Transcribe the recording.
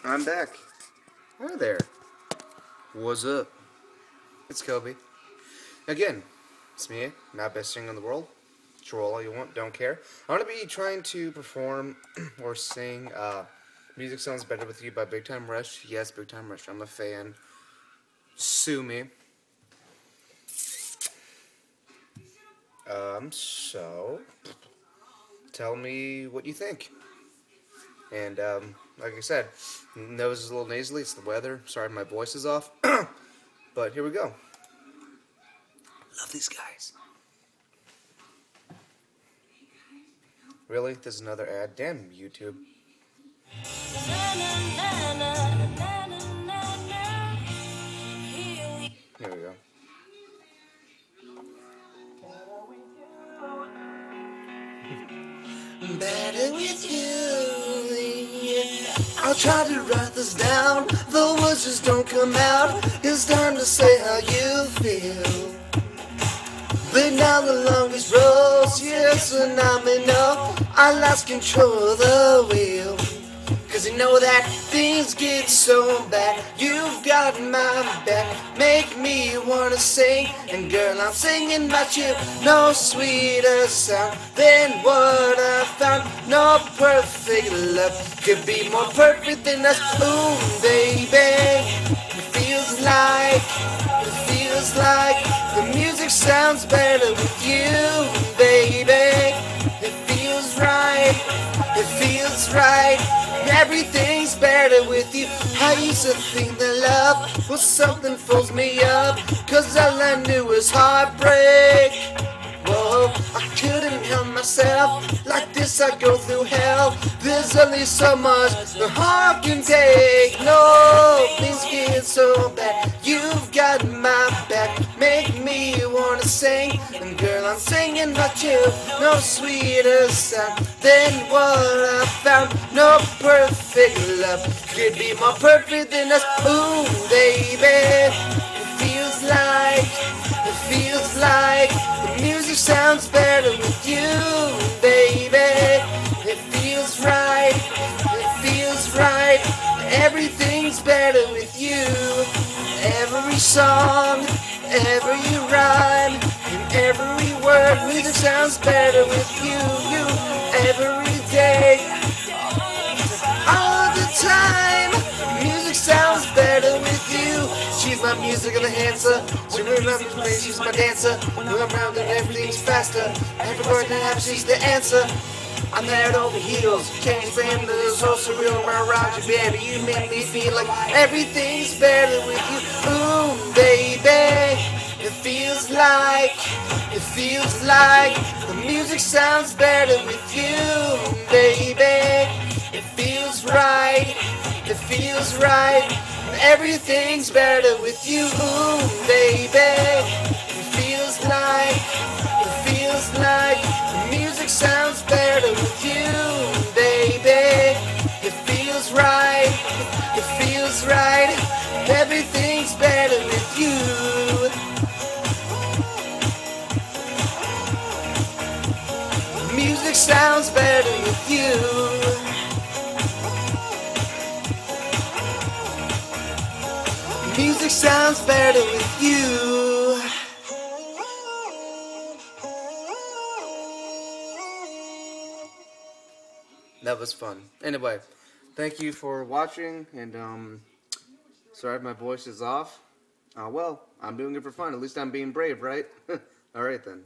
I'm back. Hi there. What's up? It's Kobe. Again, it's me, not best singer in the world. Troll all you want, don't care. I'm going to be trying to perform or sing Music Sounds Better With You by Big Time Rush. Yes, Big Time Rush. I'm a fan. Sue me. So, tell me what you think. And, like I said, nose is a little nasally, it's the weather. Sorry my voice is off. But here we go. Love these guys. Really? There's another ad? Damn YouTube. Here we go. Better with you, yeah. I'll try to write this down. The words just don't come out. It's time to say how you feel. But now the longest roads, yes, and I'm enough. I lost control of the wheel. Cause you know that things get so bad. You've got my back, make me wanna sing. And girl, I'm singing about you. No sweeter sound than what I found. No perfect love could be more perfect than us. Ooh, baby, it feels like the music sounds better with you, baby. It feels right, everything's better with you. I used to think that love was something fills me up, cause all I knew was heartbreak. Whoa, I couldn't help myself, like this I go through hell. There's only so much the heart can take. No, things get so bad. You've got my back, make me wanna sing. And girl, I'm singing about you. No sweeter sound than what I found. No perfect love could be more perfect than us. Ooh, baby, it feels like the music sounds better with you, baby. It feels right, everything's better with you. Every song, every rhyme, and every word, music sounds better with you. Every day, all the time, music sounds better with you. She's my music enhancer. She's my dancer. When I'm around and everything's faster. Every word I have, she's the answer. I'm head over heels. Can't stand this so surreal around you, baby. You make me feel like everything's better with you. Ooh, baby. It feels like the music sounds better with you, baby. It feels right, everything's better with you, baby. It feels like the music sounds better with you, baby. It feels right, everything's better with you. Music sounds better with you. Music sounds better with you. That was fun. Anyway, thank you for watching, and sorry if my voice is off. Well, I'm doing it for fun. At least I'm being brave, right? Alright then.